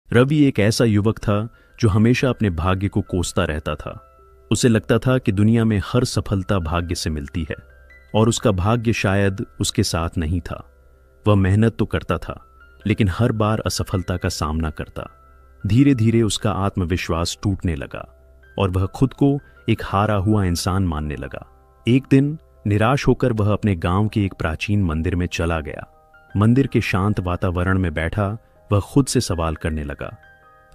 रवि एक ऐसा युवक था जो हमेशा अपने भाग्य को कोसता रहता था। उसे लगता था कि दुनिया में हर सफलता भाग्य से मिलती है और उसका भाग्य शायद उसके साथ नहीं था। वह मेहनत तो करता था, लेकिन हर बार असफलता का सामना करता। धीरे धीरे उसका आत्मविश्वास टूटने लगा और वह खुद को एक हारा हुआ इंसान मानने लगा। एक दिन निराश होकर वह अपने गांव के एक प्राचीन मंदिर में चला गया। मंदिर के शांत वातावरण में बैठा वह खुद से सवाल करने लगा,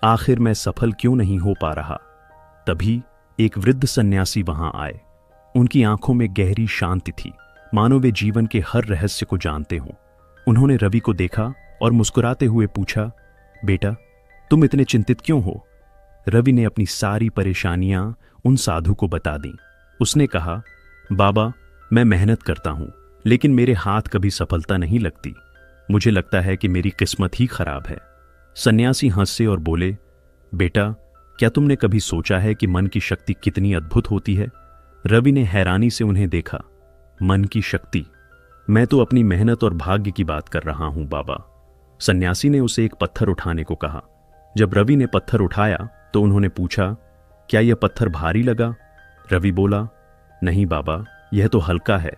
आखिर मैं सफल क्यों नहीं हो पा रहा। तभी एक वृद्ध सन्यासी वहां आए। उनकी आंखों में गहरी शांति थी, मानो वे जीवन के हर रहस्य को जानते हों। उन्होंने रवि को देखा और मुस्कुराते हुए पूछा, बेटा, तुम इतने चिंतित क्यों हो। रवि ने अपनी सारी परेशानियां उन साधु को बता दी। उसने कहा, बाबा, मैं मेहनत करता हूं, लेकिन मेरे हाथ कभी सफलता नहीं लगती। मुझे लगता है कि मेरी किस्मत ही खराब है। सन्यासी हंसे और बोले, बेटा, क्या तुमने कभी सोचा है कि मन की शक्ति कितनी अद्भुत होती है। रवि ने हैरानी से उन्हें देखा। मन की शक्ति? मैं तो अपनी मेहनत और भाग्य की बात कर रहा हूं बाबा। सन्यासी ने उसे एक पत्थर उठाने को कहा। जब रवि ने पत्थर उठाया तो उन्होंने पूछा, क्या यह पत्थर भारी लगा। रवि बोला, नहीं बाबा, यह तो हल्का है।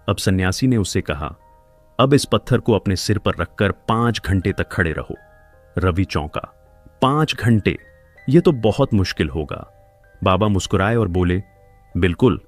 अब सन्यासी ने उससे कहा, अब इस पत्थर को अपने सिर पर रखकर 5 घंटे तक खड़े रहो। रवि चौंका। 5 घंटे? यह तो बहुत मुश्किल होगा। बाबा मुस्कुराए और बोले, बिल्कुल,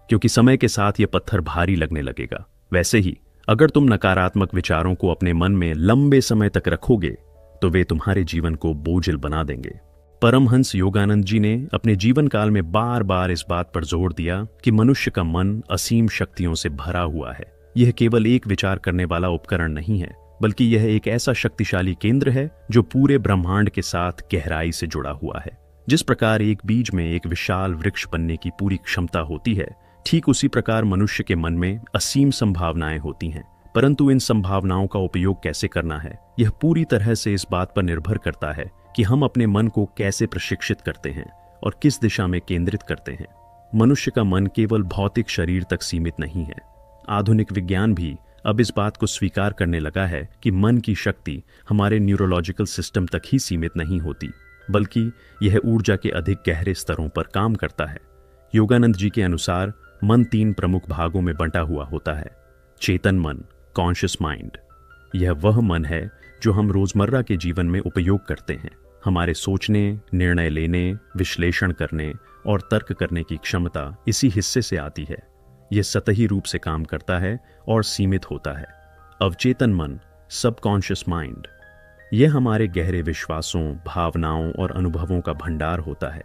क्योंकि समय के साथ यह पत्थर भारी लगने लगेगा। वैसे ही अगर तुम नकारात्मक विचारों को अपने मन में लंबे समय तक रखोगे तो वे तुम्हारे जीवन को बोझिल बना देंगे। परमहंस योगानंद जी ने अपने जीवन काल में बार बार इस बात पर जोर दिया कि मनुष्य का मन असीम शक्तियों से भरा हुआ है। यह केवल एक विचार करने वाला उपकरण नहीं है, बल्कि यह एक ऐसा शक्तिशाली केंद्र है जो पूरे ब्रह्मांड के साथ गहराई से जुड़ा हुआ है। जिस प्रकार एक बीज में एक विशाल वृक्ष बनने की पूरी क्षमता होती है, ठीक उसी प्रकार मनुष्य के मन में असीम संभावनाएं होती हैं। परंतु इन संभावनाओं का उपयोग कैसे करना है, यह पूरी तरह से इस बात पर निर्भर करता है कि हम अपने मन को कैसे प्रशिक्षित करते हैं और किस दिशा में केंद्रित करते हैं। मनुष्य का मन केवल भौतिक शरीर तक सीमित नहीं है। आधुनिक विज्ञान भी अब इस बात को स्वीकार करने लगा है कि मन की शक्ति हमारे न्यूरोलॉजिकल सिस्टम तक ही सीमित नहीं होती, बल्कि यह ऊर्जा के अधिक गहरे स्तरों पर काम करता है। योगानंद जी के अनुसार मन 3 प्रमुख भागों में बंटा हुआ होता है। चेतन मन, कॉन्शियस माइंड, यह वह मन है जो हम रोजमर्रा के जीवन में उपयोग करते हैं। हमारे सोचने, निर्णय लेने, विश्लेषण करने और तर्क करने की क्षमता इसी हिस्से से आती है। यह सतही रूप से काम करता है और सीमित होता है। अवचेतन मन, सबकॉन्शियस माइंड, यह हमारे गहरे विश्वासों, भावनाओं और अनुभवों का भंडार होता है।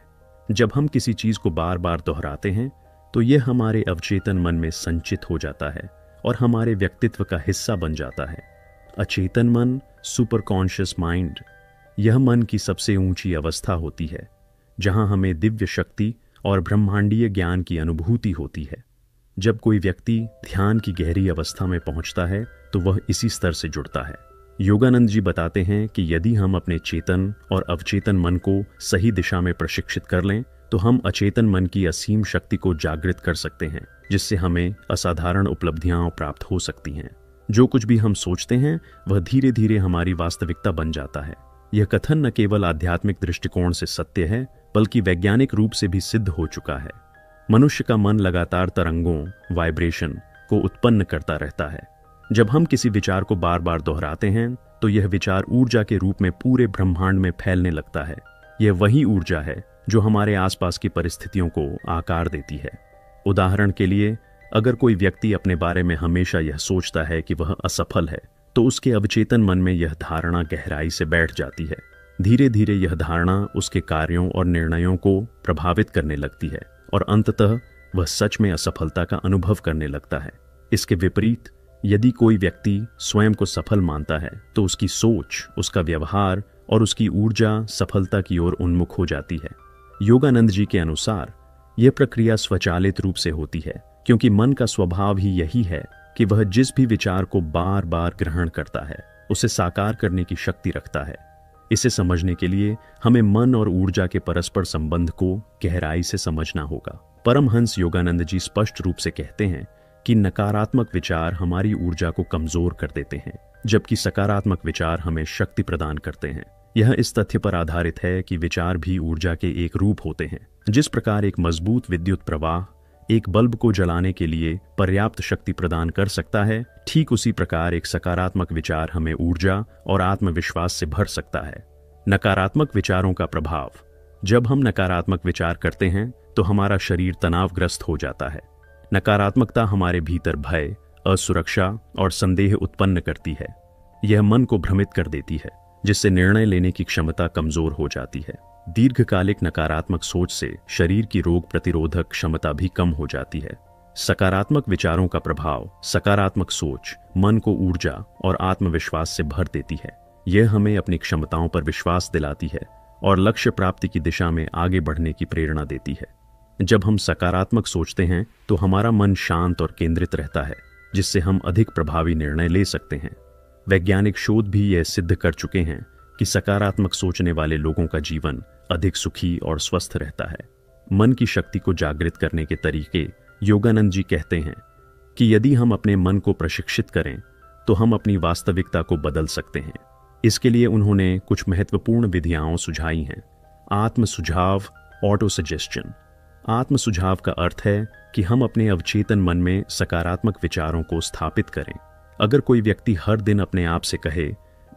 जब हम किसी चीज को बार बार दोहराते हैं तो यह हमारे अवचेतन मन में संचित हो जाता है और हमारे व्यक्तित्व का हिस्सा बन जाता है। अचेतन मन, सुपर कॉन्शियस माइंड, यह मन की सबसे ऊंची अवस्था होती है, जहां हमें दिव्य शक्ति और ब्रह्मांडीय ज्ञान की अनुभूति होती है। जब कोई व्यक्ति ध्यान की गहरी अवस्था में पहुंचता है तो वह इसी स्तर से जुड़ता है। योगानंद जी बताते हैं कि यदि हम अपने चेतन और अवचेतन मन को सही दिशा में प्रशिक्षित कर लें तो हम अचेतन मन की असीम शक्ति को जागृत कर सकते हैं, जिससे हमें असाधारण उपलब्धियां प्राप्त हो सकती हैं। जो कुछ भी हम सोचते हैं वह धीरे धीरे हमारी वास्तविकता बन जाता है। यह कथन न केवल आध्यात्मिक दृष्टिकोण से सत्य है, बल्कि वैज्ञानिक रूप से भी सिद्ध हो चुका है। मनुष्य का मन लगातार तरंगों, वाइब्रेशन को उत्पन्न करता रहता है। जब हम किसी विचार को बार बार दोहराते हैं तो यह विचार ऊर्जा के रूप में पूरे ब्रह्मांड में फैलने लगता है। यह वही ऊर्जा है जो हमारे आसपास की परिस्थितियों को आकार देती है। उदाहरण के लिए, अगर कोई व्यक्ति अपने बारे में हमेशा यह सोचता है कि वह असफल है, तो उसके अवचेतन मन में यह धारणा गहराई से बैठ जाती है। धीरे धीरे यह धारणा उसके कार्यों और निर्णयों को प्रभावित करने लगती है और अंततः वह सच में असफलता का अनुभव करने लगता है। इसके विपरीत, यदि कोई व्यक्ति स्वयं को सफल मानता है तो उसकी सोच, उसका व्यवहार और उसकी ऊर्जा सफलता की ओर उन्मुख हो जाती है। योगानंद जी के अनुसार यह प्रक्रिया स्वचालित रूप से होती है, क्योंकि मन का स्वभाव ही यही है कि वह जिस भी विचार को बार बार ग्रहण करता है उसे साकार करने की शक्ति रखता है। इसे समझने के लिए हमें मन और ऊर्जा के परस्पर संबंध को गहराई से समझना होगा। परमहंस योगानंद जी स्पष्ट रूप से कहते हैं कि नकारात्मक विचार हमारी ऊर्जा को कमजोर कर देते हैं, जबकि सकारात्मक विचार हमें शक्ति प्रदान करते हैं। यह इस तथ्य पर आधारित है कि विचार भी ऊर्जा के एक रूप होते हैं। जिस प्रकार एक मजबूत विद्युत प्रवाह एक बल्ब को जलाने के लिए पर्याप्त शक्ति प्रदान कर सकता है, ठीक उसी प्रकार एक सकारात्मक विचार हमें ऊर्जा और आत्मविश्वास से भर सकता है। नकारात्मक विचारों का प्रभाव। जब हम नकारात्मक विचार करते हैं तो हमारा शरीर तनावग्रस्त हो जाता है। नकारात्मकता हमारे भीतर भय, असुरक्षा और संदेह उत्पन्न करती है। यह मन को भ्रमित कर देती है, जिससे निर्णय लेने की क्षमता कमजोर हो जाती है। दीर्घकालिक नकारात्मक सोच से शरीर की रोग प्रतिरोधक क्षमता भी कम हो जाती है। सकारात्मक विचारों का प्रभाव। सकारात्मक सोच मन को ऊर्जा और आत्मविश्वास से भर देती है। यह हमें अपनी क्षमताओं पर विश्वास दिलाती है और लक्ष्य प्राप्ति की दिशा में आगे बढ़ने की प्रेरणा देती है। जब हम सकारात्मक सोचते हैं तो हमारा मन शांत और केंद्रित रहता है, जिससे हम अधिक प्रभावी निर्णय ले सकते हैं। वैज्ञानिक शोध भी यह सिद्ध कर चुके हैं कि सकारात्मक सोचने वाले लोगों का जीवन अधिक सुखी और स्वस्थ रहता है। मन की शक्ति को जागृत करने के तरीके। योगानंद जी कहते हैं कि यदि हम अपने मन को प्रशिक्षित करें तो हम अपनी वास्तविकता को बदल सकते हैं। इसके लिए उन्होंने कुछ महत्वपूर्ण विधियां सुझाई हैं। आत्म सुझाव, ऑटो सजेस्शन। आत्म सुझाव का अर्थ है कि हम अपने अवचेतन मन में सकारात्मक विचारों को स्थापित करें। अगर कोई व्यक्ति हर दिन अपने आप से कहे,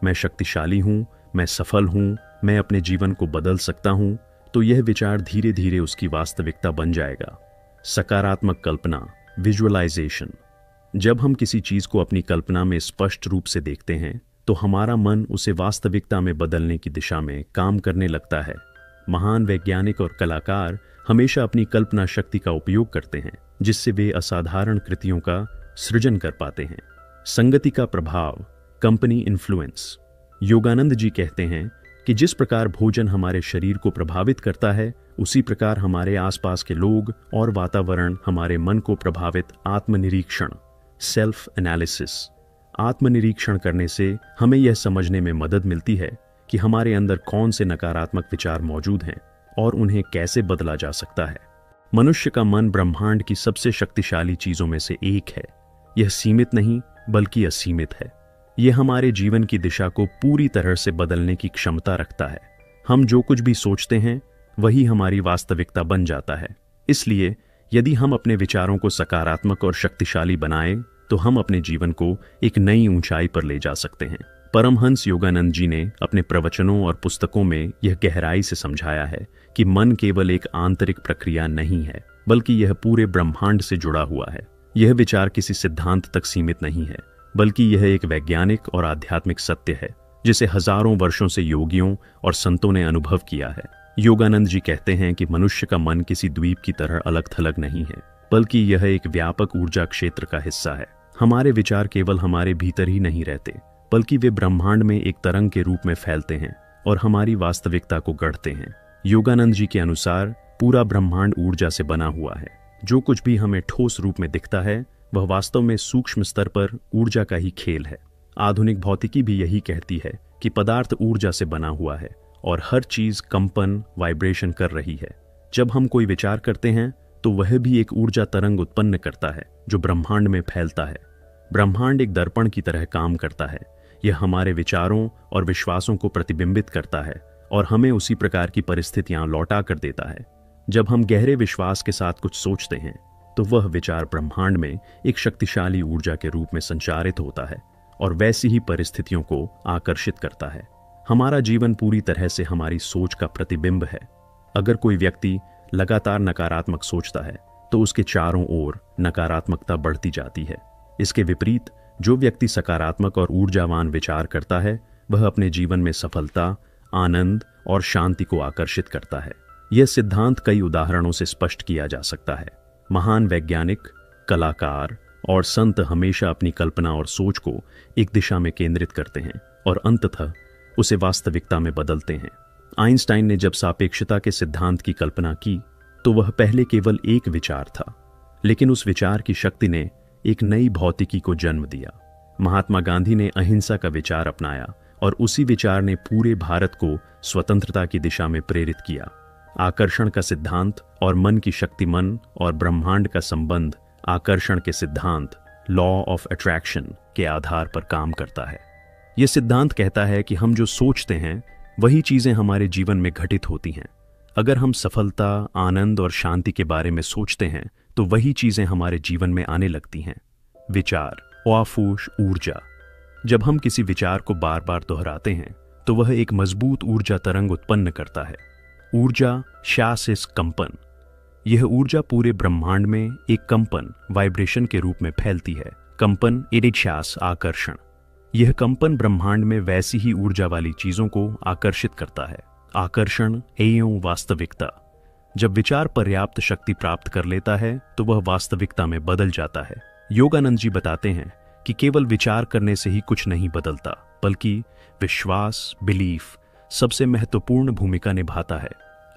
मैं शक्तिशाली हूं, मैं सफल हूं, मैं अपने जीवन को बदल सकता हूं, तो यह विचार धीरे धीरे उसकी वास्तविकता बन जाएगा। सकारात्मक कल्पना, विजुअलाइजेशन। जब हम किसी चीज को अपनी कल्पना में स्पष्ट रूप से देखते हैं तो हमारा मन उसे वास्तविकता में बदलने की दिशा में काम करने लगता है। महान वैज्ञानिक और कलाकार हमेशा अपनी कल्पना शक्ति का उपयोग करते हैं, जिससे वे असाधारण कृतियों का सृजन कर पाते हैं। संगति का प्रभाव, कंपनी इन्फ्लुएंस। योगानंद जी कहते हैं कि जिस प्रकार भोजन हमारे शरीर को प्रभावित करता है, उसी प्रकार हमारे आसपास के लोग और वातावरण हमारे मन को प्रभावित। आत्मनिरीक्षण, सेल्फ एनालिसिस। आत्मनिरीक्षण करने से हमें यह समझने में मदद मिलती है कि हमारे अंदर कौन से नकारात्मक विचार मौजूद हैं और उन्हें कैसे बदला जा सकता है। मनुष्य का मन ब्रह्मांड की सबसे शक्तिशाली चीजों में से एक है। यह सीमित नहीं बल्कि असीमित है। यह हमारे जीवन की दिशा को पूरी तरह से बदलने की क्षमता रखता है। हम जो कुछ भी सोचते हैं वही हमारी वास्तविकता बन जाता है। इसलिए यदि हम अपने विचारों को सकारात्मक और शक्तिशाली बनाएं तो हम अपने जीवन को एक नई ऊंचाई पर ले जा सकते हैं। परमहंस योगानंद जी ने अपने प्रवचनों और पुस्तकों में यह गहराई से समझाया है कि मन केवल एक आंतरिक प्रक्रिया नहीं है, बल्कि यह पूरे ब्रह्मांड से जुड़ा हुआ है। यह विचार किसी सिद्धांत तक सीमित नहीं है, बल्कि यह एक वैज्ञानिक और आध्यात्मिक सत्य है जिसे हजारों वर्षों से योगियों और संतों ने अनुभव किया है। योगानंद जी कहते हैं कि मनुष्य का मन किसी द्वीप की तरह अलग थलग नहीं है, बल्कि यह एक व्यापक ऊर्जा क्षेत्र का हिस्सा है। हमारे विचार केवल हमारे भीतर ही नहीं रहते, बल्कि वे ब्रह्मांड में एक तरंग के रूप में फैलते हैं और हमारी वास्तविकता को गढ़ते हैं। योगानंद जी के अनुसार पूरा ब्रह्मांड ऊर्जा से बना हुआ है। जो कुछ भी हमें ठोस रूप में दिखता है वह वास्तव में सूक्ष्म स्तर पर ऊर्जा का ही खेल है। आधुनिक भौतिकी भी यही कहती है कि पदार्थ ऊर्जा से बना हुआ है और हर चीज कंपन, वाइब्रेशन कर रही है। जब हम कोई विचार करते हैं तो वह भी एक ऊर्जा तरंग उत्पन्न करता है जो ब्रह्मांड में फैलता है। ब्रह्मांड एक दर्पण की तरह काम करता है। यह हमारे विचारों और विश्वासों को प्रतिबिंबित करता है और हमें उसी प्रकार की परिस्थितियां लौटा कर देता है। जब हम गहरे विश्वास के साथ कुछ सोचते हैं तो वह विचार ब्रह्मांड में एक शक्तिशाली ऊर्जा के रूप में संचारित होता है और वैसी ही परिस्थितियों को आकर्षित करता है। हमारा जीवन पूरी तरह से हमारी सोच का प्रतिबिंब है। अगर कोई व्यक्ति लगातार नकारात्मक सोचता है तो उसके चारों ओर नकारात्मकता बढ़ती जाती है। इसके विपरीत जो व्यक्ति सकारात्मक और ऊर्जावान विचार करता है वह अपने जीवन में सफलता, आनंद और शांति को आकर्षित करता है। यह सिद्धांत कई उदाहरणों से स्पष्ट किया जा सकता है। महान वैज्ञानिक, कलाकार और संत हमेशा अपनी कल्पना और सोच को एक दिशा में केंद्रित करते हैं और अंततः उसे वास्तविकता में बदलते हैं। आइंस्टाइन ने जब सापेक्षता के सिद्धांत की कल्पना की तो वह पहले केवल एक विचार था, लेकिन उस विचार की शक्ति ने एक नई भौतिकी को जन्म दिया। महात्मा गांधी ने अहिंसा का विचार अपनाया और उसी विचार ने पूरे भारत को स्वतंत्रता की दिशा में प्रेरित किया। आकर्षण का सिद्धांत और मन की शक्ति, मन और ब्रह्मांड का संबंध आकर्षण के सिद्धांत, लॉ ऑफ अट्रैक्शन के आधार पर काम करता है। यह सिद्धांत कहता है कि हम जो सोचते हैं वही चीजें हमारे जीवन में घटित होती हैं। अगर हम सफलता, आनंद और शांति के बारे में सोचते हैं तो वही चीजें हमारे जीवन में आने लगती हैं। विचार, ऑफूश ऊर्जा। जब हम किसी विचार को बार बार दोहराते हैं तो वह एक मजबूत ऊर्जा तरंग उत्पन्न करता है। ऊर्जा शासिस कंपन। यह ऊर्जा पूरे ब्रह्मांड में एक कंपन, वाइब्रेशन के रूप में फैलती है। कंपन इरिश्यास आकर्षण। यह कंपन ब्रह्मांड में वैसी ही ऊर्जा वाली चीजों को आकर्षित करता है। आकर्षण एवं वास्तविकता। जब विचार पर्याप्त शक्ति प्राप्त कर लेता है तो वह वास्तविकता में बदल जाता है। योगानंद जी बताते हैं कि केवल विचार करने से ही कुछ नहीं बदलता, बल्कि विश्वास, बिलीफ सबसे महत्वपूर्ण भूमिका निभाता है।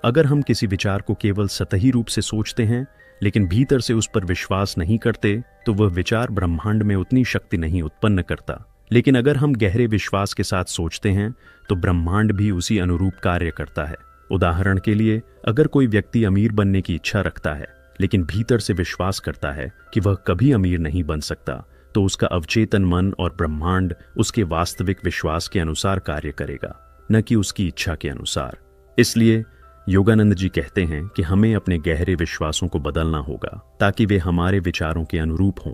अगर हम किसी विचार को केवल सतही रूप से सोचते हैं लेकिन भीतर से उस पर विश्वास नहीं करते तो वह विचार ब्रह्मांड में उतनी शक्ति नहीं उत्पन्न करता। लेकिन अगर हम गहरे विश्वास के साथ सोचते हैं तो ब्रह्मांड भी उसी अनुरूप कार्य करता है। उदाहरण के लिए, अगर कोई व्यक्ति अमीर बनने की इच्छा रखता है लेकिन भीतर से विश्वास करता है कि वह कभी अमीर नहीं बन सकता, तो उसका अवचेतन मन और ब्रह्मांड उसके वास्तविक विश्वास के अनुसार कार्य करेगा, न कि उसकी इच्छा के अनुसार। इसलिए योगानंद जी कहते हैं कि हमें अपने गहरे विश्वासों को बदलना होगा ताकि वे हमारे विचारों के अनुरूप हों।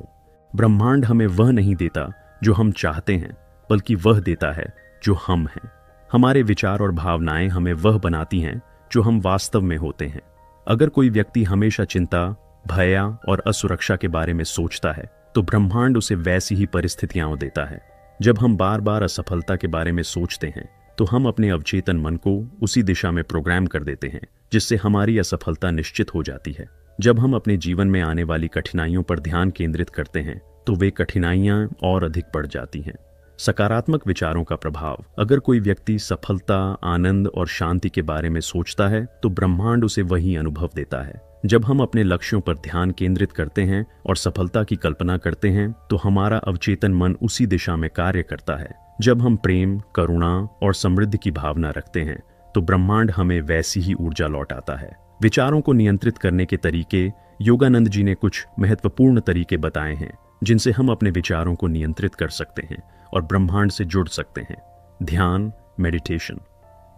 ब्रह्मांड हमें वह नहीं देता जो हम चाहते हैं, बल्कि वह देता है जो हम हैं। हमारे विचार और भावनाएं हमें वह बनाती हैं जो हम वास्तव में होते हैं। अगर कोई व्यक्ति हमेशा चिंता, भय और असुरक्षा के बारे में सोचता है तो ब्रह्मांड उसे वैसी ही परिस्थितियां देता है। जब हम बार बार असफलता के बारे में सोचते हैं तो हम अपने अवचेतन मन को उसी दिशा में प्रोग्राम कर देते हैं जिससे हमारी असफलता निश्चित हो जाती है। जब हम अपने जीवन में आने वाली कठिनाइयों पर ध्यान केंद्रित करते हैं तो वे कठिनाइयां और अधिक बढ़ जाती हैं। सकारात्मक विचारों का प्रभाव। अगर कोई व्यक्ति सफलता, आनंद और शांति के बारे में सोचता है तो ब्रह्मांड उसे वही अनुभव देता है। जब हम अपने लक्ष्यों पर ध्यान केंद्रित करते हैं और सफलता की कल्पना करते हैं तो हमारा अवचेतन मन उसी दिशा में कार्य करता है। जब हम प्रेम, करुणा और समृद्धि की भावना रखते हैं तो ब्रह्मांड हमें वैसी ही ऊर्जा लौटाता है। विचारों को नियंत्रित करने के तरीके। योगानंद जी ने कुछ महत्वपूर्ण तरीके बताए हैं जिनसे हम अपने विचारों को नियंत्रित कर सकते हैं और ब्रह्मांड से जुड़ सकते हैं। ध्यान, मेडिटेशन।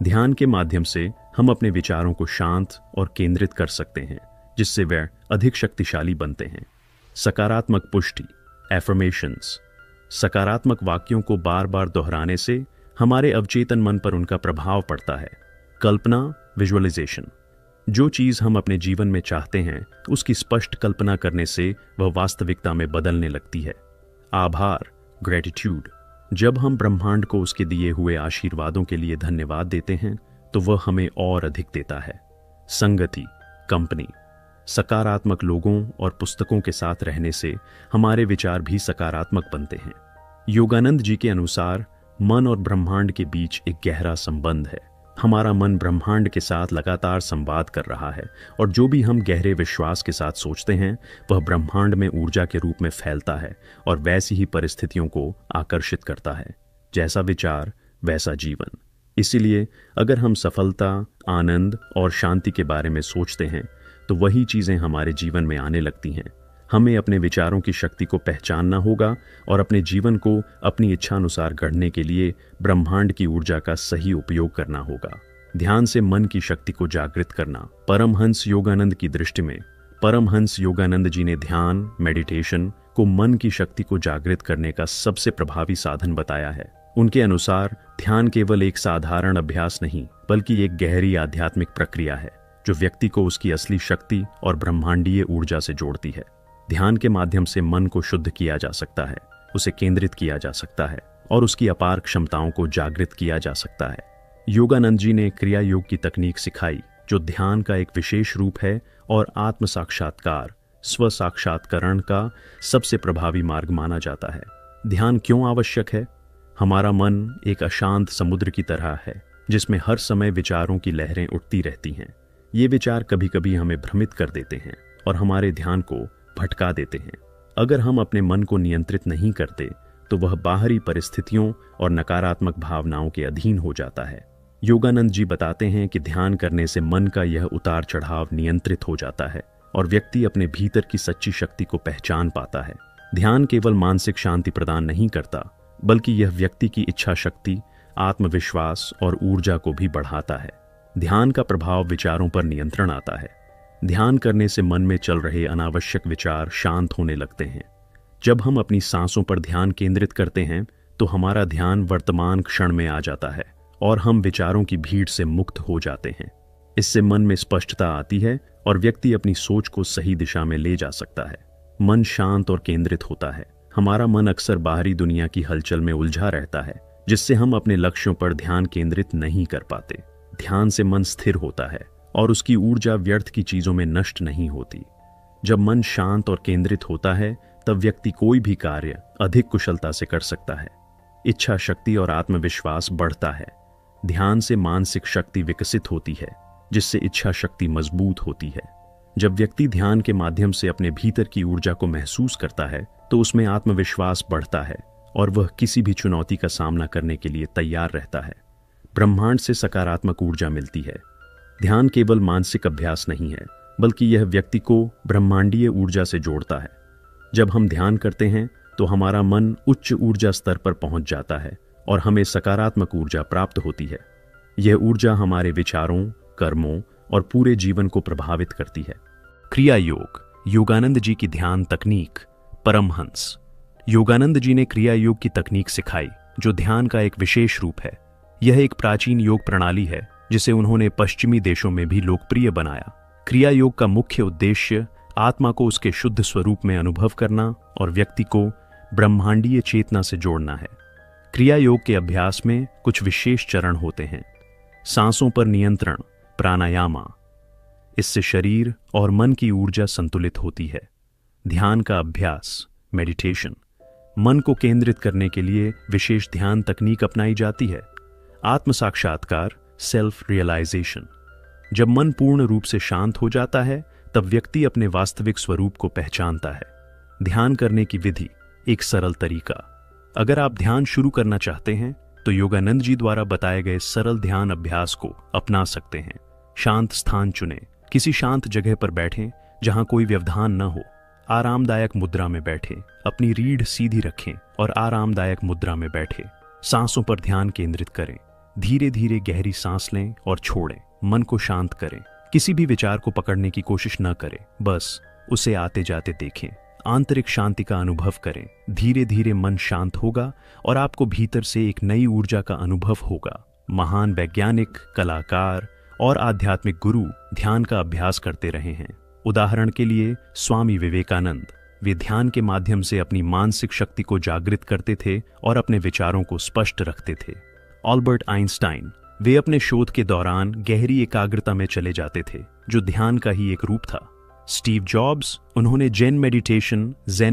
ध्यान के माध्यम से हम अपने विचारों को शांत और केंद्रित कर सकते हैं जिससे वे अधिक शक्तिशाली बनते हैं। सकारात्मक पुष्टि, एफर्मेशंस। सकारात्मक वाक्यों को बार बार दोहराने से हमारे अवचेतन मन पर उनका प्रभाव पड़ता है। कल्पना, विजुअलाइजेशन। जो चीज हम अपने जीवन में चाहते हैं उसकी स्पष्ट कल्पना करने से वह वास्तविकता में बदलने लगती है। आभार, ग्रेटिट्यूड। जब हम ब्रह्मांड को उसके दिए हुए आशीर्वादों के लिए धन्यवाद देते हैं तो वह हमें और अधिक देता है। संगति, कंपनी। सकारात्मक लोगों और पुस्तकों के साथ रहने से हमारे विचार भी सकारात्मक बनते हैं। योगानंद जी के अनुसार मन और ब्रह्मांड के बीच एक गहरा संबंध है। हमारा मन ब्रह्मांड के साथ लगातार संवाद कर रहा है और जो भी हम गहरे विश्वास के साथ सोचते हैं वह ब्रह्मांड में ऊर्जा के रूप में फैलता है और वैसी ही परिस्थितियों को आकर्षित करता है। जैसा विचार वैसा जीवन। इसीलिए अगर हम सफलता, आनंद और शांति के बारे में सोचते हैं तो वही चीजें हमारे जीवन में आने लगती हैं। हमें अपने विचारों की शक्ति को पहचानना होगा और अपने जीवन को अपनी इच्छानुसार गढ़ने के लिए ब्रह्मांड की ऊर्जा का सही उपयोग करना होगा। ध्यान से मन की शक्ति को जागृत करना। परमहंस योगानंद की दृष्टि में परमहंस योगानंद जी ने ध्यान, मेडिटेशन को मन की शक्ति को जागृत करने का सबसे प्रभावी साधन बताया है। उनके अनुसार ध्यान केवल एक साधारण अभ्यास नहीं बल्कि एक गहरी आध्यात्मिक प्रक्रिया है जो व्यक्ति को उसकी असली शक्ति और ब्रह्मांडीय ऊर्जा से जोड़ती है। ध्यान के माध्यम से मन को शुद्ध किया जा सकता है, उसे केंद्रित किया जा सकता है और उसकी अपार क्षमताओं को जागृत किया जा सकता है। योगानंद जी ने क्रिया योग की तकनीक सिखाई जो ध्यान का एक विशेष रूप है और आत्म साक्षात्कार, स्व साक्षात्करण का सबसे प्रभावी मार्ग माना जाता है। ध्यान क्यों आवश्यक है? हमारा मन एक अशांत समुद्र की तरह है जिसमें हर समय विचारों की लहरें उठती रहती हैं। ये विचार कभी कभी हमें भ्रमित कर देते हैं और हमारे ध्यान को भटका देते हैं। अगर हम अपने मन को नियंत्रित नहीं करते तो वह बाहरी परिस्थितियों और नकारात्मक भावनाओं के अधीन हो जाता है। योगानंद जी बताते हैं कि ध्यान करने से मन का यह उतार चढ़ाव नियंत्रित हो जाता है और व्यक्ति अपने भीतर की सच्ची शक्ति को पहचान पाता है। ध्यान केवल मानसिक शांति प्रदान नहीं करता बल्कि यह व्यक्ति की इच्छा शक्ति, आत्मविश्वास और ऊर्जा को भी बढ़ाता है। ध्यान का प्रभाव विचारों पर नियंत्रण आता है। ध्यान करने से मन में चल रहे अनावश्यक विचार शांत होने लगते हैं। जब हम अपनी सांसों पर ध्यान केंद्रित करते हैं तो हमारा ध्यान वर्तमान क्षण में आ जाता है और हम विचारों की भीड़ से मुक्त हो जाते हैं। इससे मन में स्पष्टता आती है और व्यक्ति अपनी सोच को सही दिशा में ले जा सकता है। मन शांत और केंद्रित होता है। हमारा मन अक्सर बाहरी दुनिया की हलचल में उलझा रहता है, जिससे हम अपने लक्ष्यों पर ध्यान केंद्रित नहीं कर पाते। ध्यान से मन स्थिर होता है और उसकी ऊर्जा व्यर्थ की चीजों में नष्ट नहीं होती। जब मन शांत और केंद्रित होता है तब व्यक्ति कोई भी कार्य अधिक कुशलता से कर सकता है। इच्छा शक्ति और आत्मविश्वास बढ़ता है। ध्यान से मानसिक शक्ति विकसित होती है, जिससे इच्छा शक्ति मजबूत होती है। जब व्यक्ति ध्यान के माध्यम से अपने भीतर की ऊर्जा को महसूस करता है तो उसमें आत्मविश्वास बढ़ता है और वह किसी भी चुनौती का सामना करने के लिए तैयार रहता है। ब्रह्मांड से सकारात्मक ऊर्जा मिलती है। ध्यान केवल मानसिक अभ्यास नहीं है, बल्कि यह व्यक्ति को ब्रह्मांडीय ऊर्जा से जोड़ता है। जब हम ध्यान करते हैं तो हमारा मन उच्च ऊर्जा स्तर पर पहुंच जाता है और हमें सकारात्मक ऊर्जा प्राप्त होती है। यह ऊर्जा हमारे विचारों, कर्मों और पूरे जीवन को प्रभावित करती है। क्रिया योग, योगानंद जी की ध्यान तकनीक। परमहंस योगानंद जी ने क्रिया योग की तकनीक सिखाई, जो ध्यान का एक विशेष रूप है। यह एक प्राचीन योग प्रणाली है जिसे उन्होंने पश्चिमी देशों में भी लोकप्रिय बनाया। क्रिया योग का मुख्य उद्देश्य आत्मा को उसके शुद्ध स्वरूप में अनुभव करना और व्यक्ति को ब्रह्मांडीय चेतना से जोड़ना है। क्रिया योग के अभ्यास में कुछ विशेष चरण होते हैं। सांसों पर नियंत्रण, प्राणायामा। इससे शरीर और मन की ऊर्जा संतुलित होती है। ध्यान का अभ्यास, मेडिटेशन। मन को केंद्रित करने के लिए विशेष ध्यान तकनीक अपनाई जाती है। आत्म साक्षात्कार, सेल्फ रियलाइजेशन। जब मन पूर्ण रूप से शांत हो जाता है तब व्यक्ति अपने वास्तविक स्वरूप को पहचानता है। ध्यान करने की विधि, एक सरल तरीका। अगर आप ध्यान शुरू करना चाहते हैं तो योगानंद जी द्वारा बताए गए सरल ध्यान अभ्यास को अपना सकते हैं। शांत स्थान चुनें। किसी शांत जगह पर बैठें जहां कोई व्यवधान न हो। आरामदायक मुद्रा में बैठें। अपनी रीढ़ सीधी रखें और आरामदायक मुद्रा में बैठें। सांसों पर ध्यान केंद्रित करें। धीरे धीरे गहरी सांस लें और छोड़ें। मन को शांत करें। किसी भी विचार को पकड़ने की कोशिश न करें, बस उसे आते जाते देखें। आंतरिक शांति का अनुभव करें। धीरे धीरे मन शांत होगा और आपको भीतर से एक नई ऊर्जा का अनुभव होगा। महान वैज्ञानिक, कलाकार और आध्यात्मिक गुरु ध्यान का अभ्यास करते रहे हैं। उदाहरण के लिए स्वामी विवेकानंद, वे ध्यान के माध्यम से अपनी मानसिक शक्ति को जागृत करते थे और अपने विचारों को स्पष्ट रखते थे। अल्बर्ट आइंस्टाइन, वे अपने शोध के दौरान गहरी एकाग्रता में चले जाते थे, जो ध्यान का ही एक रूप था। स्टीव जॉब्स, उन्होंने ज़ेन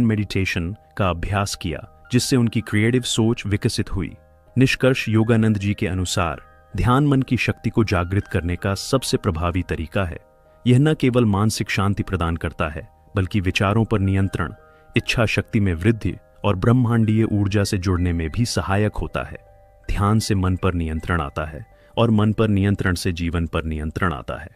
मेडिटेशन का अभ्यास किया, जिससे उनकी क्रिएटिव सोच विकसित हुई। निष्कर्ष योगानंद जी के अनुसार ध्यान मन की शक्ति को जागृत करने का सबसे प्रभावी तरीका है। यह न केवल मानसिक शांति प्रदान करता है, बल्कि विचारों पर नियंत्रण, इच्छा शक्ति में वृद्धि और ब्रह्मांडीय ऊर्जा से जुड़ने में भी सहायक होता है। ध्यान से मन पर नियंत्रण आता है और मन पर नियंत्रण से जीवन पर नियंत्रण आता है।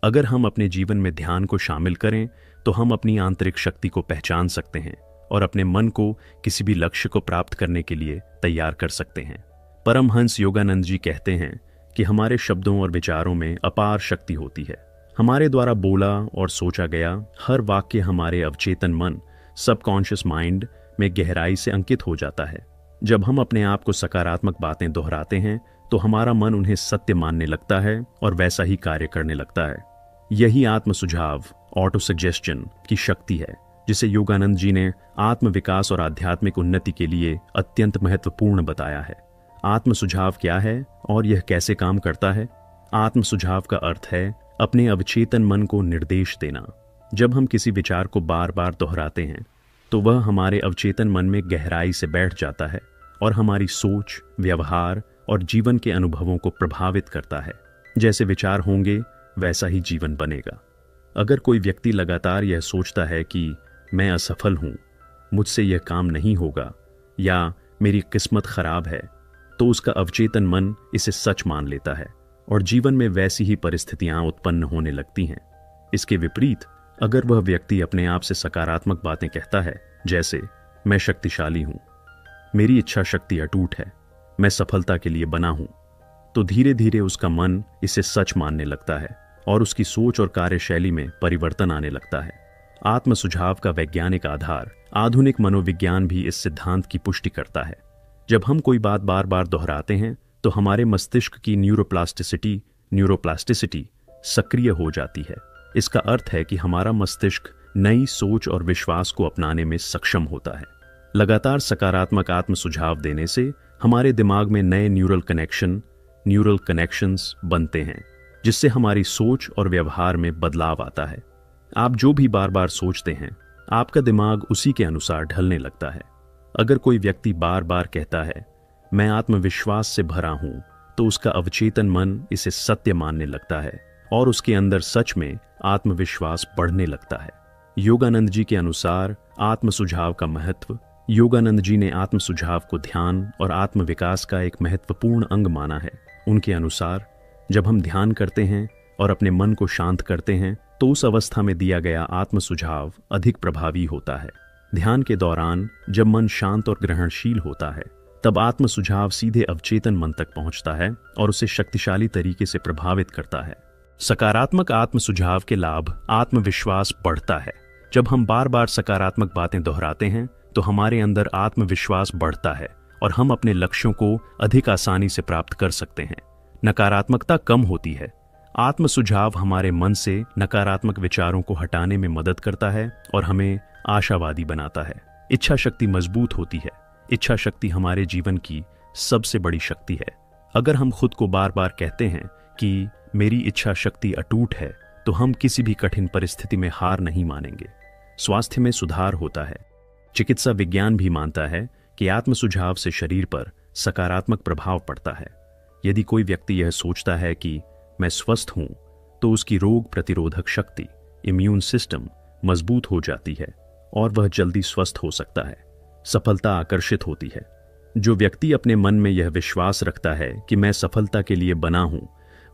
अगर हम अपने जीवन में ध्यान को शामिल करें तो हम अपनी आंतरिक शक्ति को पहचान सकते हैं और अपने मन को किसी भी लक्ष्य को प्राप्त करने के लिए तैयार कर सकते हैं। परमहंस योगानंद जी कहते हैं कि हमारे शब्दों और विचारों में अपार शक्ति होती है। हमारे द्वारा बोला और सोचा गया हर वाक्य हमारे अवचेतन मन, सबकॉन्शियस माइंड में गहराई से अंकित हो जाता है। जब हम अपने आप को सकारात्मक बातें दोहराते हैं तो हमारा मन उन्हें सत्य मानने लगता है और वैसा ही कार्य करने लगता है। यही आत्म सुझाव, ऑटो सजेशन की शक्ति है, जिसे योगानंद जी ने आत्म विकास और आध्यात्मिक उन्नति के लिए अत्यंत महत्वपूर्ण बताया है। आत्म सुझाव क्या है और यह कैसे काम करता है? आत्म सुझाव का अर्थ है अपने अवचेतन मन को निर्देश देना। जब हम किसी विचार को बार बार दोहराते हैं तो वह हमारे अवचेतन मन में गहराई से बैठ जाता है और हमारी सोच, व्यवहार और जीवन के अनुभवों को प्रभावित करता है। जैसे विचार होंगे वैसा ही जीवन बनेगा। अगर कोई व्यक्ति लगातार यह सोचता है कि मैं असफल हूं, मुझसे यह काम नहीं होगा या मेरी किस्मत खराब है, तो उसका अवचेतन मन इसे सच मान लेता है और जीवन में वैसी ही परिस्थितियां उत्पन्न होने लगती हैं। इसके विपरीत अगर वह व्यक्ति अपने आप से सकारात्मक बातें कहता है, जैसे मैं शक्तिशाली हूं, मेरी इच्छा शक्ति अटूट है, मैं सफलता के लिए बना हूं, तो धीरे धीरे उसका मन इसे सच मानने लगता है और उसकी सोच और कार्यशैली में परिवर्तन आने लगता है। आत्म सुझाव का वैज्ञानिक आधार आधुनिक मनोविज्ञान भी इस सिद्धांत की पुष्टि करता है। जब हम कोई बात बार बार दोहराते हैं तो हमारे मस्तिष्क की न्यूरोप्लास्टिसिटी सक्रिय हो जाती है। इसका अर्थ है कि हमारा मस्तिष्क नई सोच और विश्वास को अपनाने में सक्षम होता है। लगातार सकारात्मक आत्म सुझाव देने से हमारे दिमाग में नए न्यूरल कनेक्शंस बनते हैं, जिससे हमारी सोच और व्यवहार में बदलाव आता है। आप जो भी बार बार सोचते हैं, आपका दिमाग उसी के अनुसार ढलने लगता है। अगर कोई व्यक्ति बार बार कहता है मैं आत्मविश्वास से भरा हूं, तो उसका अवचेतन मन इसे सत्य मानने लगता है और उसके अंदर सच में आत्मविश्वास बढ़ने लगता है। योगानंद जी के अनुसार आत्म सुझाव का महत्व। योगानंद जी ने आत्म सुझाव को ध्यान और आत्म विकास का एक महत्वपूर्ण अंग माना है। उनके अनुसार जब हम ध्यान करते हैं और अपने मन को शांत करते हैं, तो उस अवस्था में दिया गया आत्म सुझाव अधिक प्रभावी होता है। ध्यान के दौरान जब मन शांत और ग्रहणशील होता है, तब आत्म सुझाव सीधे अवचेतन मन तक पहुंचता है और उसे शक्तिशाली तरीके से प्रभावित करता है। सकारात्मक आत्म सुझाव के लाभ। आत्मविश्वास बढ़ता है। जब हम बार बार सकारात्मक बातें दोहराते हैं तो हमारे अंदर आत्मविश्वास बढ़ता है और हम अपने लक्ष्यों को अधिक आसानी से प्राप्त कर सकते हैं। नकारात्मकता कम होती है। आत्म सुझाव हमारे मन से नकारात्मक विचारों को हटाने में मदद करता है और हमें आशावादी बनाता है। इच्छा शक्ति मजबूत होती है। इच्छा शक्ति हमारे जीवन की सबसे बड़ी शक्ति है। अगर हम खुद को बार बार कहते हैं कि मेरी इच्छा शक्ति अटूट है, तो हम किसी भी कठिन परिस्थिति में हार नहीं मानेंगे। स्वास्थ्य में सुधार होता है। चिकित्सा विज्ञान भी मानता है कि आत्म सुझाव से शरीर पर सकारात्मक प्रभाव पड़ता है। यदि कोई व्यक्ति यह सोचता है कि मैं स्वस्थ हूं, तो उसकी रोग प्रतिरोधक शक्ति, इम्यून सिस्टम मजबूत हो जाती है और वह जल्दी स्वस्थ हो सकता है। सफलता आकर्षित होती है। जो व्यक्ति अपने मन में यह विश्वास रखता है कि मैं सफलता के लिए बना हूं,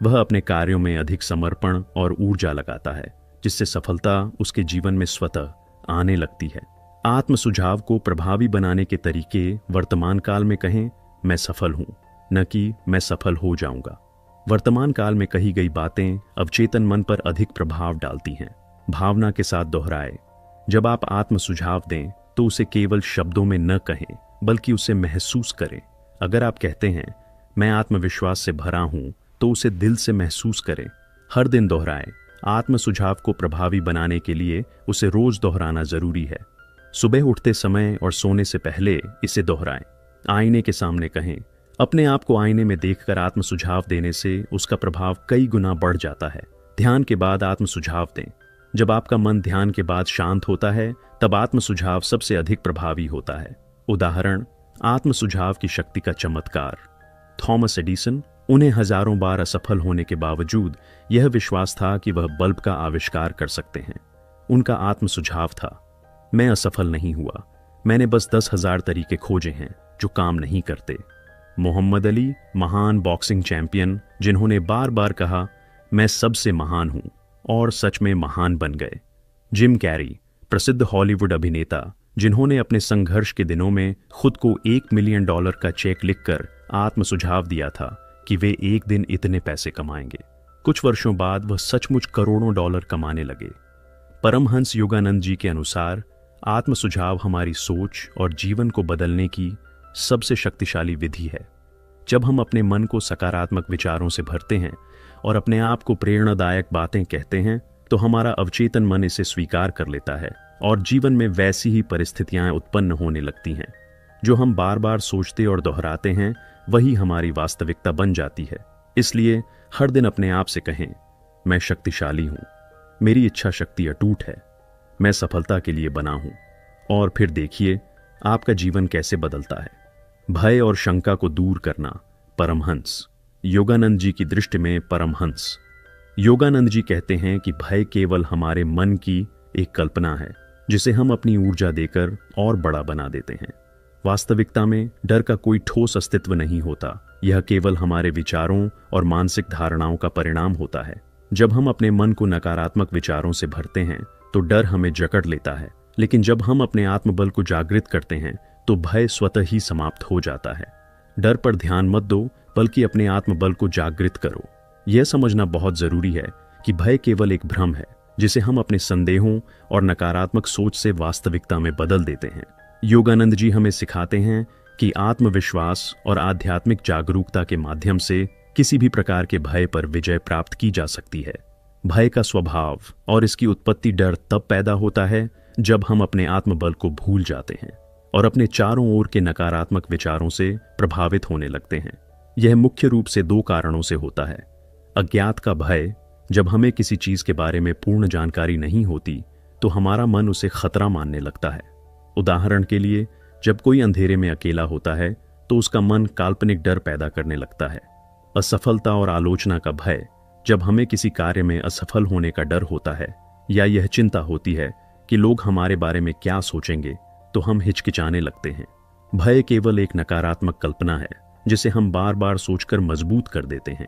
वह अपने कार्यों में अधिक समर्पण और ऊर्जा लगाता है, जिससे सफलता उसके जीवन में स्वतः आने लगती है। आत्म सुझाव को प्रभावी बनाने के तरीके वर्तमान काल में कहें मैं सफल हूं, न कि मैं सफल हो जाऊंगा। वर्तमान काल में कही गई बातें अवचेतन मन पर अधिक प्रभाव डालती हैं। भावना के साथ दोहराए। जब आप आत्म सुझाव दें तो उसे केवल शब्दों में न कहें, बल्कि उसे महसूस करें। अगर आप कहते हैं मैं आत्मविश्वास से भरा हूं, तो उसे दिल से महसूस करें। हर दिन दोहराएं। आत्म सुझाव को प्रभावी बनाने के लिए उसे रोज दोहराना जरूरी है। सुबह उठते समय और सोने से पहले इसे दोहराएं। आईने के सामने कहें। अपने आप को आईने में देखकर आत्म सुझाव देने से उसका प्रभाव कई गुना बढ़ जाता है। ध्यान के बाद आत्म सुझाव दें। जब आपका मन ध्यान के बाद शांत होता है, तब आत्म सुझाव सबसे अधिक प्रभावी होता है। उदाहरण, आत्म सुझाव की शक्ति का चमत्कार। थॉमस एडिसन, उन्हें हजारों बार असफल होने के बावजूद यह विश्वास था कि वह बल्ब का आविष्कार कर सकते हैं। उनका आत्म सुझाव था, मैं असफल नहीं हुआ, मैंने बस 10,000 तरीके खोजे हैं जो काम नहीं करते। मोहम्मद अली, महान बॉक्सिंग चैंपियन, जिन्होंने बार बार कहा मैं सबसे महान हूं, और सच में महान बन गए। जिम कैरी, प्रसिद्ध हॉलीवुड अभिनेता, जिन्होंने अपने संघर्ष के दिनों में खुद को $1 मिलियन का चेक लिखकर आत्म सुझाव दिया था कि वे एक दिन इतने पैसे कमाएंगे। कुछ वर्षों बाद वह सचमुच करोड़ों डॉलर कमाने लगे। परमहंस योगानंद जी के अनुसार आत्म सुझाव हमारी सोच और जीवन को बदलने की सबसे शक्तिशाली विधि है। जब हम अपने मन को सकारात्मक विचारों से भरते हैं और अपने आप को प्रेरणादायक बातें कहते हैं, तो हमारा अवचेतन मन इसे स्वीकार कर लेता है और जीवन में वैसी ही परिस्थितियां उत्पन्न होने लगती हैं। जो हम बार बार सोचते और दोहराते हैं, वही हमारी वास्तविकता बन जाती है। इसलिए हर दिन अपने आप से कहें, मैं शक्तिशाली हूं, मेरी इच्छा शक्ति अटूट है, मैं सफलता के लिए बना हूं। और फिर देखिए आपका जीवन कैसे बदलता है। भय और शंका को दूर करना। परमहंस योगानंद जी की दृष्टि में परमहंस योगानंद जी कहते हैं कि भय केवल हमारे मन की एक कल्पना है, जिसे हम अपनी ऊर्जा देकर और बड़ा बना देते हैं। वास्तविकता में डर का कोई ठोस अस्तित्व नहीं होता। यह केवल हमारे विचारों और मानसिक धारणाओं का परिणाम होता है। जब हम अपने मन को नकारात्मक विचारों से भरते हैं, तो डर हमें जकड़ लेता है, लेकिन जब हम अपने आत्मबल को जागृत करते हैं, तो भय स्वतः ही समाप्त हो जाता है। डर पर ध्यान मत दो, बल्कि अपने आत्मबल को जागृत करो। यह समझना बहुत जरूरी है कि भय केवल एक भ्रम है जिसे हम अपने संदेहों और नकारात्मक सोच से वास्तविकता में बदल देते हैं। योगानंद जी हमें सिखाते हैं कि आत्मविश्वास और आध्यात्मिक जागरूकता के माध्यम से किसी भी प्रकार के भय पर विजय प्राप्त की जा सकती है। भय का स्वभाव और इसकी उत्पत्ति डर तब पैदा होता है जब हम अपने आत्मबल को भूल जाते हैं और अपने चारों ओर के नकारात्मक विचारों से प्रभावित होने लगते हैं। यह मुख्य रूप से दो कारणों से होता है। अज्ञात का भय, जब हमें किसी चीज के बारे में पूर्ण जानकारी नहीं होती तो हमारा मन उसे खतरा मानने लगता है। उदाहरण के लिए, जब कोई अंधेरे में अकेला होता है तो उसका मन काल्पनिक डर पैदा करने लगता है। असफलता और आलोचना का भय, जब हमें किसी कार्य में असफल होने का डर होता है या यह चिंता होती है कि लोग हमारे बारे में क्या सोचेंगे, तो हम हिचकिचाने लगते हैं। भय केवल एक नकारात्मक कल्पना है जिसे हम बार बार सोचकर मजबूत कर देते हैं।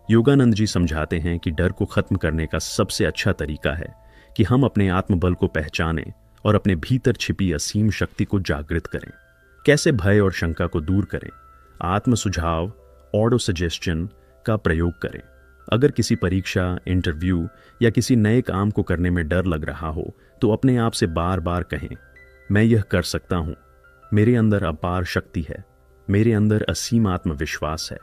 योगानंद जी समझाते हैं कि डर को खत्म करने का सबसे अच्छा तरीका है कि हम अपने आत्मबल को पहचानें और अपने भीतर छिपी असीम शक्ति को जागृत करें। कैसे भय और शंका को दूर करें? आत्म सुझाव, ऑटो सजेशन का प्रयोग करें। अगर किसी परीक्षा, इंटरव्यू या किसी नए काम को करने में डर लग रहा हो तो अपने आप से बार बार कहें, मैं यह कर सकता हूं, मेरे अंदर अपार शक्ति है, मेरे अंदर असीम आत्मविश्वास है।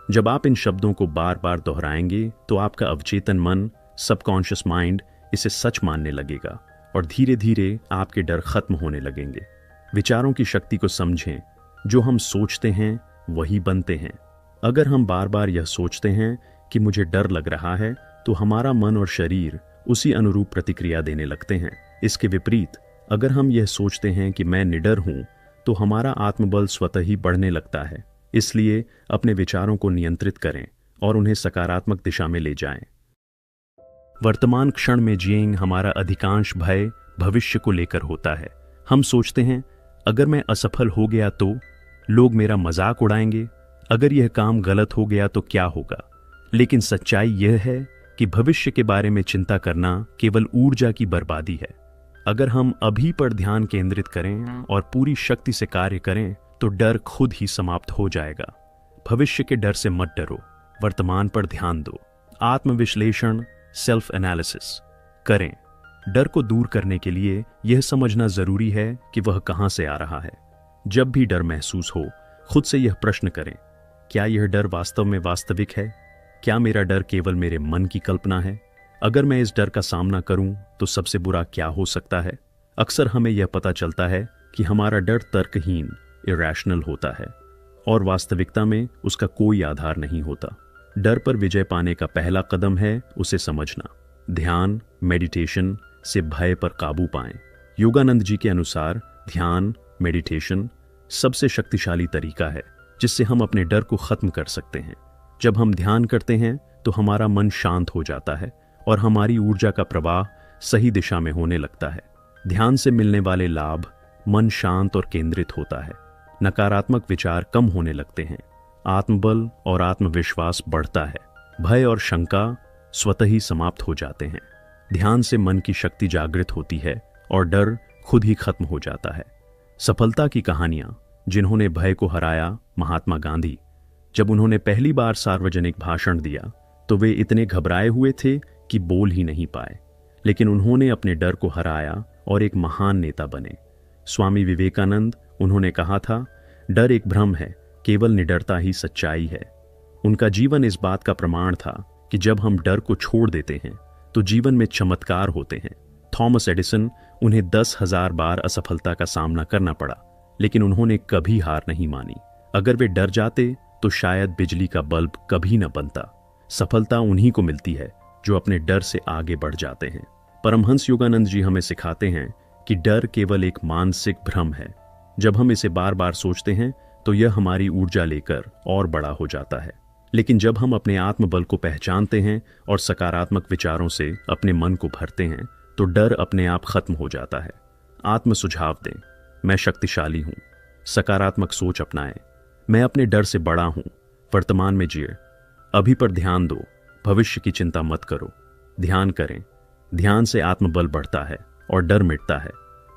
जब आप इन शब्दों को बार बार दोहराएंगे तो आपका अवचेतन मन, सबकॉन्शियस माइंड इसे सच मानने लगेगा और धीरे धीरे आपके डर खत्म होने लगेंगे। विचारों की शक्ति को समझें। जो हम सोचते हैं वही बनते हैं। अगर हम बार बार यह सोचते हैं कि मुझे डर लग रहा है तो हमारा मन और शरीर उसी अनुरूप प्रतिक्रिया देने लगते हैं। इसके विपरीत, अगर हम यह सोचते हैं कि मैं निडर हूं तो हमारा आत्मबल स्वतः ही बढ़ने लगता है। इसलिए अपने विचारों को नियंत्रित करें और उन्हें सकारात्मक दिशा में ले जाएं। वर्तमान क्षण में जिएंग हमारा अधिकांश भय भविष्य को लेकर होता है। हम सोचते हैं, अगर मैं असफल हो गया तो लोग मेरा मजाक उड़ाएंगे, अगर यह काम गलत हो गया तो क्या होगा। लेकिन सच्चाई यह है कि भविष्य के बारे में चिंता करना केवल ऊर्जा की बर्बादी है। अगर हम अभी पर ध्यान केंद्रित करें और पूरी शक्ति से कार्य करें तो डर खुद ही समाप्त हो जाएगा। भविष्य के डर से मत डरो, वर्तमान पर ध्यान दो। आत्मविश्लेषण, सेल्फ एनालिसिस करें। डर को दूर करने के लिए यह समझना जरूरी है कि वह कहां से आ रहा है। जब भी डर महसूस हो, खुद से यह प्रश्न करें, क्या यह डर वास्तव में वास्तविक है? क्या मेरा डर केवल मेरे मन की कल्पना है? अगर मैं इस डर का सामना करूं तो सबसे बुरा क्या हो सकता है? अक्सर हमें यह पता चलता है कि हमारा डर तर्कहीन, इरैशनल होता है और वास्तविकता में उसका कोई आधार नहीं होता। डर पर विजय पाने का पहला कदम है उसे समझना। ध्यान, मेडिटेशन से भय पर काबू पाएं। योगानंद जी के अनुसार ध्यान, मेडिटेशन सबसे शक्तिशाली तरीका है जिससे हम अपने डर को खत्म कर सकते हैं। जब हम ध्यान करते हैं तो हमारा मन शांत हो जाता है और हमारी ऊर्जा का प्रवाह सही दिशा में होने लगता है। ध्यान से मिलने वाले लाभ, मन शांत और केंद्रित होता है, नकारात्मक विचार कम होने लगते हैं, आत्मबल और आत्मविश्वास बढ़ता है, भय और शंका स्वतः ही समाप्त हो जाते हैं। ध्यान से मन की शक्ति जागृत होती है और डर खुद ही खत्म हो जाता है। सफलता की कहानियां, जिन्होंने भय को हराया। महात्मा गांधी, जब उन्होंने पहली बार सार्वजनिक भाषण दिया तो वे इतने घबराए हुए थे कि बोल ही नहीं पाए, लेकिन उन्होंने अपने डर को हराया और एक महान नेता बने। स्वामी विवेकानंद, उन्होंने कहा था, डर एक भ्रम है, केवल निडरता ही सच्चाई है। उनका जीवन इस बात का प्रमाण था कि जब हम डर को छोड़ देते हैं तो जीवन में चमत्कार होते हैं। थॉमस एडिसन, उन्हें 10,000 बार असफलता का सामना करना पड़ा, लेकिन उन्होंने कभी हार नहीं मानी। अगर वे डर जाते तो शायद बिजली का बल्ब कभी न बनता। सफलता उन्हीं को मिलती है जो अपने डर से आगे बढ़ जाते हैं। परमहंस योगानंद जी हमें सिखाते हैं कि डर केवल एक मानसिक भ्रम है। जब हम इसे बार बार सोचते हैं तो यह हमारी ऊर्जा लेकर और बड़ा हो जाता है, लेकिन जब हम अपने आत्मबल को पहचानते हैं और सकारात्मक विचारों से अपने मन को भरते हैं तो डर अपने आप खत्म हो जाता है। आत्म सुझाव दें, मैं शक्तिशाली हूं, सकारात्मक सोच अपनाएं, मैं अपने डर से बड़ा हूं, वर्तमान में जिए, अभी पर ध्यान दो, भविष्य की चिंता मत करो। ध्यान करें, ध्यान से आत्मबल बढ़ता है और डर मिटता है।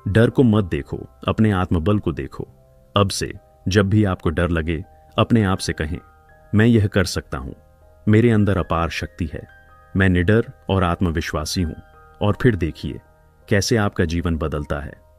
डर को मत देखो, अपने आत्मबल को देखो। अब से जब भी आपको डर लगे, अपने आप से कहें, मैं यह कर सकता हूं, मेरे अंदर अपार शक्ति है, मैं निडर और आत्मविश्वासी हूं। और फिर देखिए कैसे आपका जीवन बदलता है।